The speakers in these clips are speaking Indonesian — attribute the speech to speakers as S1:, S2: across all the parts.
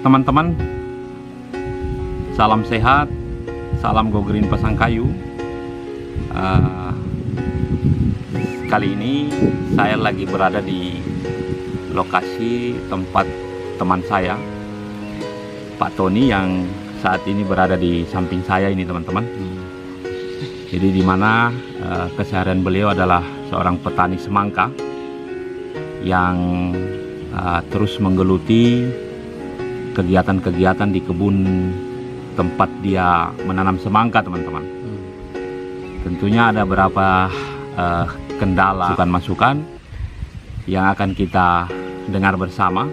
S1: teman-teman, salam sehat, salam Go Green Pasangkayu. Kali ini saya lagi berada di lokasi tempat teman saya, Pak Tony, yang saat ini berada di samping saya ini, teman-teman. Jadi di mana keseharian beliau adalah seorang petani semangka yang terus menggeluti kegiatan-kegiatan di kebun tempat dia menanam semangka, teman-teman. Tentunya ada beberapa kendala, masukan-masukan yang akan kita dengar bersama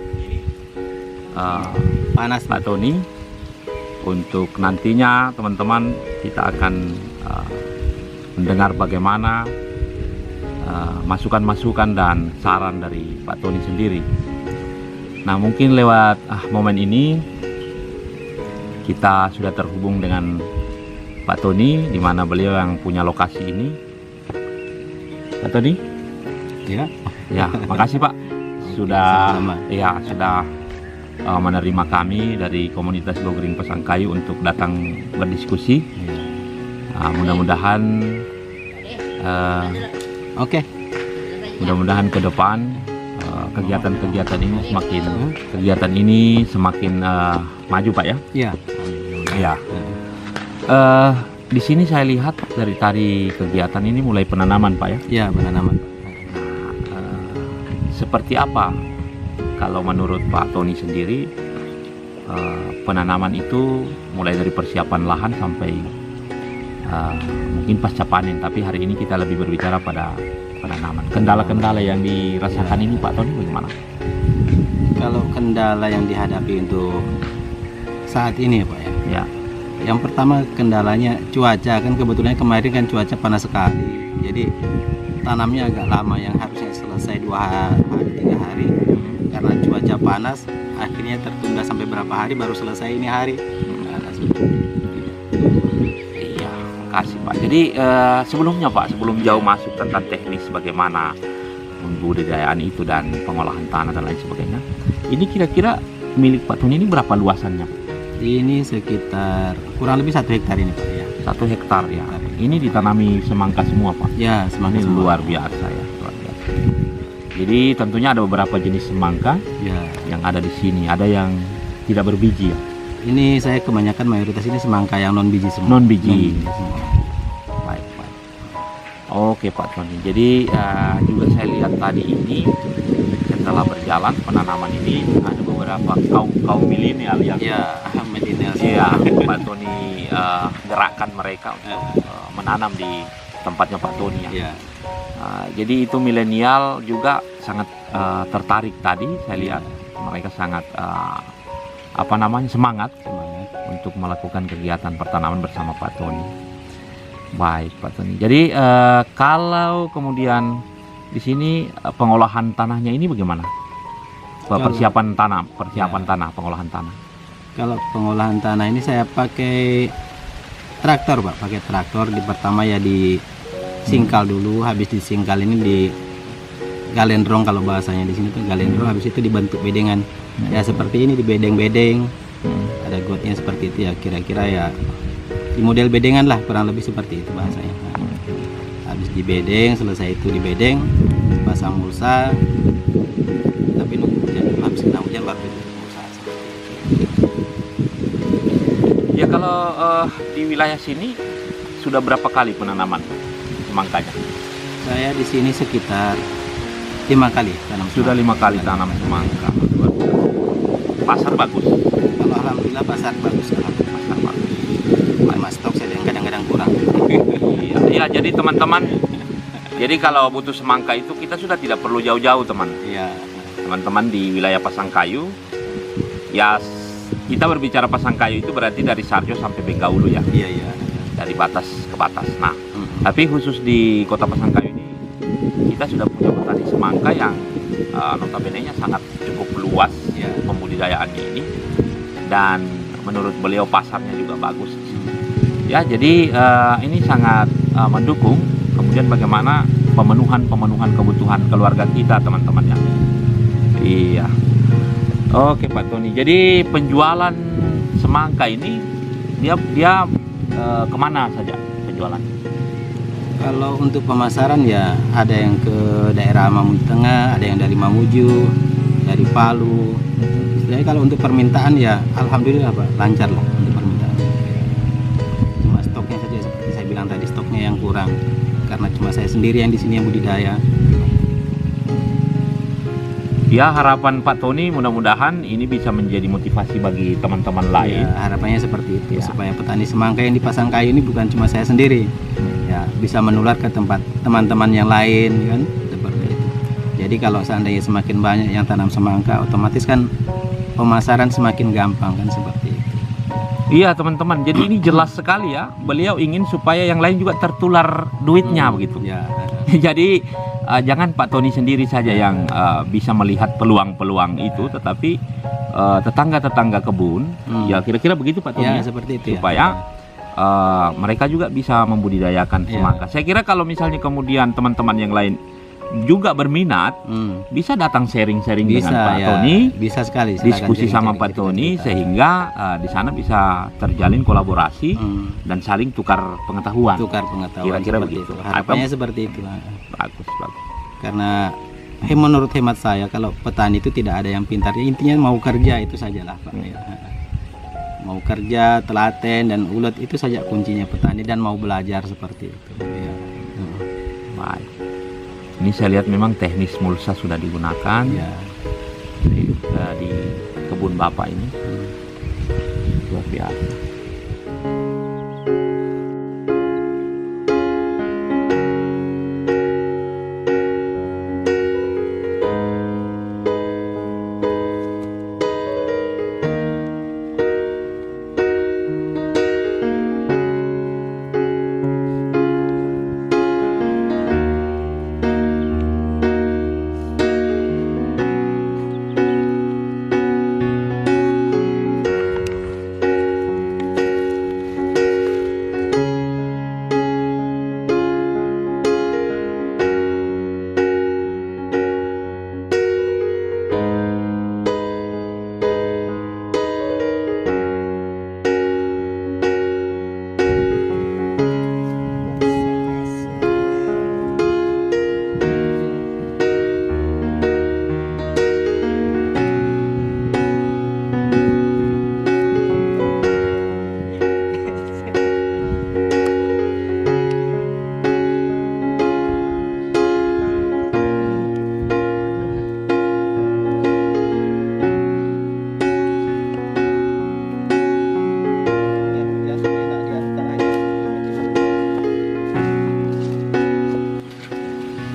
S1: Pak Tony. Untuk nantinya, teman-teman, kita akan mendengar bagaimana masukan-masukan dan saran dari Pak Tony sendiri. Nah, mungkin lewat momen ini kita sudah terhubung dengan Pak Tony, di mana beliau yang punya lokasi ini. Pak Tony? Ya, makasih Pak sudah menerima kami dari komunitas Go Green Pasangkayu untuk datang berdiskusi. Mudah-mudahan mudah-mudahan ke depan kegiatan ini semakin maju, Pak, ya.
S2: Iya.
S1: Ya. Di sini saya lihat dari tadi kegiatan ini mulai penanaman, Pak, ya.
S2: Iya, penanaman.
S1: Seperti apa kalau menurut Pak Tony sendiri penanaman itu mulai dari persiapan lahan sampai mungkin pasca panen, tapi hari ini kita lebih berbicara pada penanaman. Kendala-kendala yang dirasakan ini, Pak Tony, bagaimana?
S2: Kalau kendala yang dihadapi untuk saat ini, Pak, ya.
S1: Ya.
S2: Yang pertama kendalanya cuaca, kan kebetulan kemarin kan cuaca panas sekali. Jadi tanamnya agak lama, yang harusnya selesai 2 hari 3 hari. Karena cuaca panas, akhirnya tertunda sampai berapa hari baru selesai ini hari.
S1: Iya, makasih Pak. Jadi sebelumnya Pak, sebelum jauh masuk tentang teknis bagaimana pembudidayaan itu dan pengolahan tanah dan lain sebagainya, ini kira-kira milik Pak Tony ini berapa luasannya?
S2: Ini sekitar kurang lebih 1 hektar ini, Pak, ya.
S1: 1 hektar ya. Ini ditanami semangka semua, Pak.
S2: Ya, semangka
S1: ini
S2: semua.
S1: Luar biasa ya, luar biasa. Jadi tentunya ada beberapa jenis semangka
S2: ya
S1: yang ada di sini. Ada yang tidak berbiji ya.
S2: Ini saya kebanyakan mayoritas ini semangka yang non biji semua.
S1: Non biji.
S2: Semua.
S1: Baik. Oke Pak Tony. Jadi juga saya lihat tadi ini setelah berjalan penanaman ini ada beberapa kaum milenial yang
S2: milenial.
S1: Iya, Pak Tony gerakkan mereka untuk menanam di tempatnya Pak Tony ya.
S2: Ya.
S1: Jadi itu milenial juga sangat tertarik tadi. Saya lihat mereka sangat semangat untuk melakukan kegiatan pertanaman bersama Pak Tony. Baik Pak Tony. Jadi kalau kemudian di sini pengolahan tanahnya ini bagaimana? Persiapan tanah, pengolahan tanah. Kalau
S2: pengolahan tanah ini saya pakai traktor, Pak. Pakai traktor. Di pertama ya disingkal dulu, habis disingkal ini di galendrong, kalau bahasanya di sini tuh galendrong. Habis itu dibentuk bedengan. Ya seperti ini, di bedeng-bedeng. Ada gotnya seperti itu ya, kira-kira ya di model bedengan lah, kurang lebih seperti itu bahasanya. Habis di bedeng, selesai itu di bedeng, pasang mulsa. Tapi nunggu hujan, habis kena hujan baru itu mulsa.
S1: Ya kalau di wilayah sini sudah berapa kali penanaman semangkanya?
S2: Saya di sini sekitar 5 kali tanam.
S1: Sudah 5 kali tanam semangka. Pasar bagus.
S2: Kalau alhamdulillah pasar bagus. Pasar bagus. Mas stok saya kadang-kadang kurang.
S1: Iya, jadi teman-teman, jadi kalau butuh semangka itu kita sudah tidak perlu jauh-jauh, teman.
S2: Iya.
S1: Teman-teman di wilayah Pasangkayu, ya kita berbicara Pasangkayu itu berarti dari Sarjo sampai Benggaulu ya.
S2: Iya.
S1: Dari batas ke batas. Nah, tapi khusus di Kota Pasangkayu ini kita sudah punya petani semangka yang notabene-nya sangat cukup luas ya pembudidayaannya ini, dan menurut beliau pasarnya juga bagus. Ya, jadi ini sangat mendukung kemudian bagaimana pemenuhan kebutuhan keluarga kita, teman-teman ya. Iya. Oke Pak Tony. Jadi penjualan semangka ini dia kemana saja penjualan?
S2: Kalau untuk pemasaran ya ada yang ke daerah Mamuju Tengah, ada yang dari Mamuju, dari Palu. Jadi kalau untuk permintaan ya alhamdulillah Pak, lancar lah untuk permintaan. Cuma stoknya saja seperti saya bilang tadi, stoknya yang kurang karena cuma saya sendiri yang di sini yang budidaya.
S1: Ya, harapan Pak Tony mudah-mudahan ini bisa menjadi motivasi bagi teman-teman lain.
S2: Ya, harapannya seperti itu
S1: Ya.
S2: supaya petani semangka yang di Pasangkayu ini bukan cuma saya sendiri. Ya, bisa menular ke tempat teman-teman yang lain kan seperti itu. Jadi kalau seandainya semakin banyak yang tanam semangka, otomatis kan pemasaran semakin gampang kan seperti itu.
S1: Iya teman-teman, jadi ini jelas sekali ya. Beliau ingin supaya yang lain juga tertular duitnya begitu.
S2: Ya.
S1: Jadi jangan Pak Tony sendiri saja yang bisa melihat peluang-peluang itu, tetapi tetangga-tetangga kebun, ya kira-kira begitu Pak Tony
S2: Ya,
S1: ya?
S2: seperti itu
S1: Supaya mereka juga bisa membudidayakan
S2: Ya.
S1: semangka. Saya kira kalau misalnya kemudian teman-teman yang lain juga berminat, bisa datang sharing-sharing
S2: Bisa
S1: dengan Pak
S2: ya.
S1: Tony,
S2: Bisa sekali. Silakan
S1: diskusi sama
S2: sharing-sharing
S1: Pak
S2: gitu,
S1: Tony,
S2: cerita.
S1: sehingga di sana bisa terjalin kolaborasi dan saling tukar pengetahuan.
S2: Tukar pengetahuan.
S1: Kira-kira
S2: seperti
S1: begitu.
S2: itu. Harapannya seperti itu.
S1: Bagus, bagus.
S2: Karena menurut hemat saya kalau petani itu tidak ada yang pintar, ya, intinya mau kerja itu sajalah Pak. Ya. Mau kerja, telaten dan ulet itu saja kuncinya petani, dan mau belajar seperti itu. Ya.
S1: Baik. Ini saya lihat memang teknis mulsa sudah digunakan
S2: Ya.
S1: di kebun Bapak ini. Luar biasa.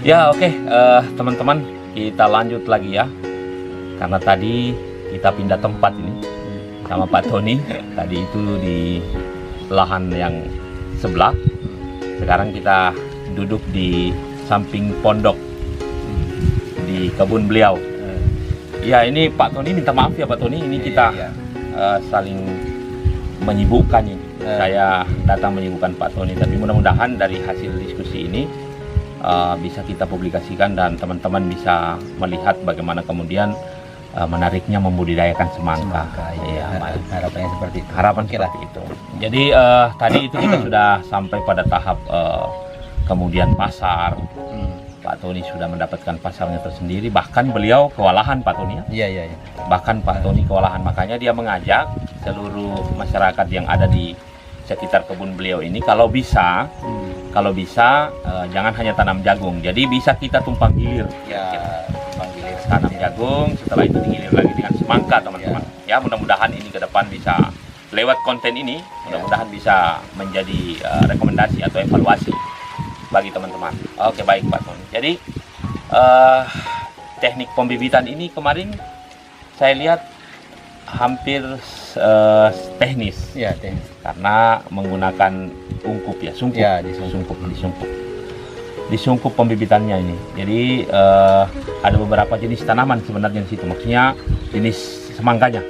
S1: Ya oke, teman-teman, kita lanjut lagi ya. Karena tadi kita pindah tempat ini sama Pak Tony. Tadi itu di lahan yang sebelah. Sekarang kita duduk di samping pondok di kebun beliau. Ya ini Pak Tony, minta maaf ya Pak Tony, ini kita saling menyibukkan ini. Saya datang menyibukkan Pak Tony, tapi mudah-mudahan dari hasil diskusi ini bisa kita publikasikan dan teman-teman bisa melihat bagaimana kemudian menariknya membudidayakan semangka. Ya,
S2: Harapannya seperti itu.
S1: harapan seperti itu. Jadi tadi itu kita sudah sampai pada tahap kemudian pasar. Pak Tony sudah mendapatkan pasarnya tersendiri, bahkan beliau kewalahan Pak Tony ya.
S2: Iya.
S1: Bahkan Pak Tony kewalahan, makanya dia mengajak seluruh masyarakat yang ada di sekitar kebun beliau ini kalau bisa jangan hanya tanam jagung, jadi bisa kita tumpang gilir. Tumpang gilir, tanam jagung, setelah itu digilir lagi dengan semangka teman-teman. Ya mudah-mudahan ini ke depan bisa lewat konten ini, mudah-mudahan bisa menjadi rekomendasi atau evaluasi bagi teman-teman. Oke baik Pak Tony. Jadi teknik pembibitan ini kemarin saya lihat hampir teknis.
S2: Ya, teknis.
S1: Karena menggunakan ungkup ya, sungkup.
S2: Ya, disungkup.
S1: Disungkup pembibitannya ini. Jadi ada beberapa jenis tanaman sebenarnya di situ. Maksudnya jenis semangkanya.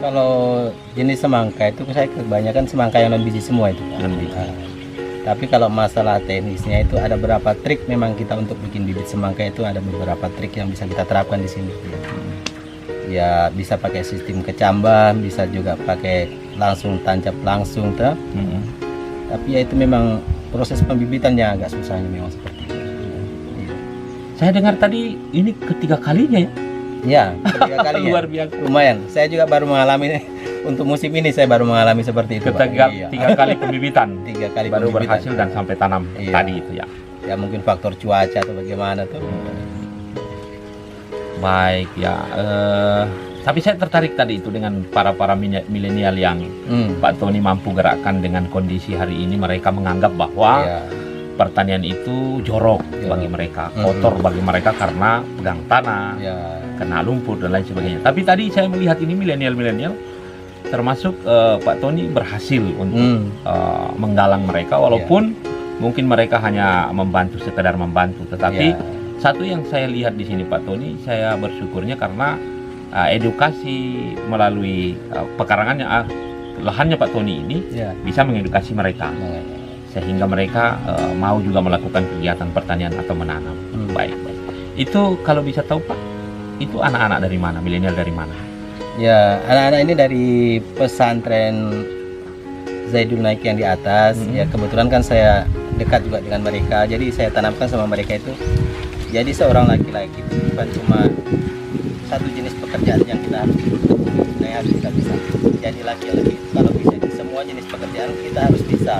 S2: Kalau jenis semangka itu saya kebanyakan semangka yang non biji semua itu.
S1: Non-biji.
S2: Tapi kalau masalah teknisnya itu ada beberapa trik, memang kita untuk bikin bibit semangka itu ada beberapa trik yang bisa kita terapkan di sini. Ya bisa pakai sistem kecambah, bisa juga pakai langsung tancap langsung tuh. Tapi ya itu memang proses pembibitannya agak susahnya memang seperti itu. Iya.
S1: Saya dengar tadi ini ketiga kalinya ya.
S2: Ya, ketiga kali ya.
S1: Luar biasa.
S2: Lumayan. Saya juga baru mengalami untuk musim ini saya baru mengalami seperti itu. Pak. Iya.
S1: Tiga kali pembibitan.
S2: 3 kali
S1: Baru
S2: pembibitan.
S1: berhasil dan sampai tanam
S2: Iya.
S1: tadi itu ya.
S2: Ya mungkin faktor cuaca atau bagaimana tuh.
S1: Baik ya. Tapi saya tertarik tadi itu dengan para milenial yang Pak Tony mampu gerakkan dengan kondisi hari ini. Mereka menganggap bahwa
S2: Ya.
S1: pertanian itu jorok bagi mereka, kotor bagi mereka karena pegang tanah,
S2: Ya.
S1: kena lumpur dan lain sebagainya. Tapi tadi saya melihat ini milenial termasuk Pak Tony berhasil untuk menggalang mereka, walaupun mungkin mereka hanya membantu sekedar membantu, tetapi satu yang saya lihat di sini Pak Tony, saya bersyukurnya karena edukasi melalui pekarangannya lahannya Pak Tony ini bisa mengedukasi mereka sehingga mereka mau juga melakukan kegiatan pertanian atau menanam. Baik. Itu kalau bisa tahu Pak, itu anak-anak dari mana, milenial dari mana?
S2: Ya, anak-anak ini dari pesantren Zaidul Naik yang di atas. Ya kebetulan kan saya dekat juga dengan mereka, jadi saya tanamkan sama mereka itu. Jadi seorang laki-laki itu bukan cuma satu jenis pekerjaan yang kita harus harus kita bisa. Jadi laki-laki kalau bisa di semua jenis pekerjaan kita harus bisa.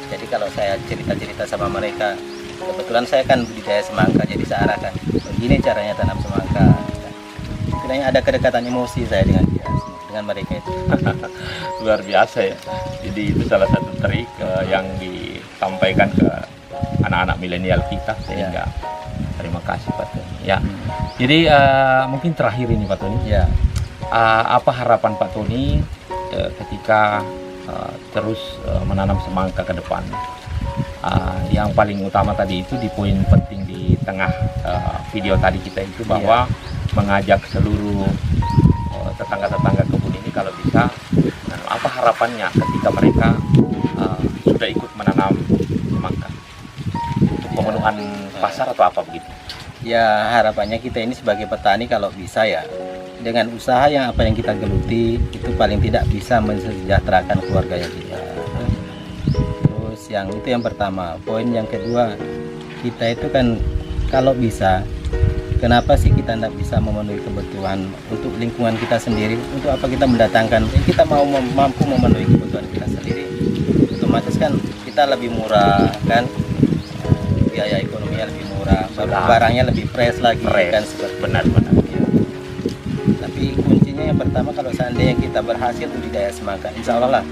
S2: Jadi kalau saya cerita-cerita sama mereka, kebetulan saya kan budidaya semangka, jadi saya arahkan begini caranya tanam semangka. Kiranya ada kedekatan emosi saya dengan dia, dengan mereka itu.
S1: Luar biasa ya. Jadi itu salah satu trik yang disampaikan ke anak-anak milenial kita, sehingga terima kasih Pak Tony. Ya. Jadi mungkin terakhir ini Pak Tony.
S2: Ya.
S1: Apa harapan Pak Tony ketika terus menanam semangka ke depan? Yang paling utama tadi itu di poin penting di tengah video tadi kita itu bahwa mengajak seluruh tetangga-tetangga kebun ini kalau bisa, apa harapannya ketika mereka sudah ikut menanam semangka untuk pemenuhan pasar atau apa begitu?
S2: Ya harapannya kita ini sebagai petani kalau bisa ya dengan usaha yang apa yang kita geluti itu paling tidak bisa mensejahterakan keluarganya kita. Terus yang itu yang pertama. Poin yang kedua, kita itu kan kalau bisa, kenapa sih kita tidak bisa memenuhi kebutuhan untuk lingkungan kita sendiri? Untuk apa kita mendatangkan? Kita mau mampu memenuhi kebutuhan kita sendiri, otomatis kan kita lebih murah kan, biaya ekonominya lebih murah, barangnya lebih fresh lagi kan, seperti
S1: benar-benar.
S2: Ya. Tapi kuncinya yang pertama, kalau seandainya kita berhasil budidaya semangka, insya Allah lah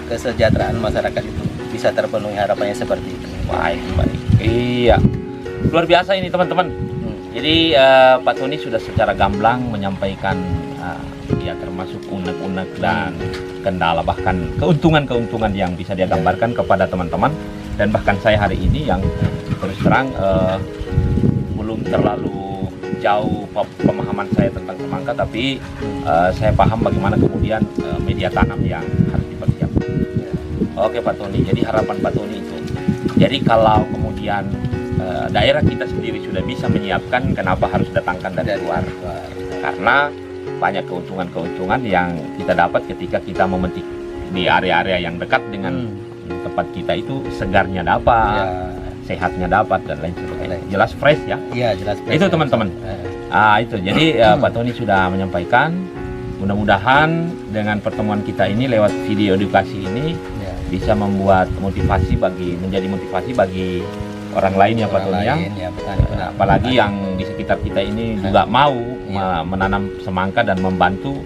S2: kesejahteraan masyarakat itu bisa terpenuhi, harapannya seperti itu.
S1: Baik. Iya, luar biasa ini teman-teman. Jadi Pak Tony sudah secara gamblang menyampaikan ya termasuk unek-unek dan kendala, bahkan keuntungan-keuntungan yang bisa dia gambarkan kepada teman-teman, dan bahkan saya hari ini yang terus terang belum terlalu jauh pemahaman saya tentang semangka, tapi saya paham bagaimana kemudian media tanam yang harus dipersiapkan. Oke Pak Tony, jadi harapan Pak Tony itu, jadi kalau kemudian daerah kita sendiri sudah bisa menyiapkan, kenapa harus datangkan dari luar? Karena banyak keuntungan-keuntungan yang kita dapat ketika kita memetik di area-area yang dekat dengan tempat kita, itu segarnya dapat, sehatnya dapat, dan lain sebagainya. Jelas fresh ya?
S2: Iya, jelas fresh.
S1: Itu teman-teman. Itu jadi Pak Tony sudah menyampaikan. Mudah-mudahan dengan pertemuan kita ini lewat video edukasi ini bisa membuat menjadi motivasi bagi orang lain ya Pak Tony ya. Apalagi yang di sekitar kita ini juga mau menanam semangka dan membantu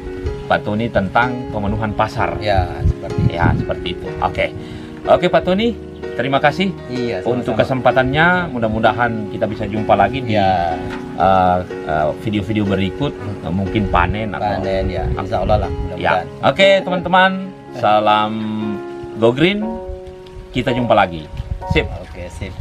S1: Pak Tony tentang pemenuhan pasar. Seperti itu. Oke Pak Tony, terima kasih untuk kesempatannya. Mudah-mudahan kita bisa jumpa lagi di video-video berikut, mungkin panen
S2: ya, insya Allah lah, mudah-mudahan.
S1: Oke teman-teman, salam Go Green, kita jumpa lagi. Sip.
S2: Oke, sip.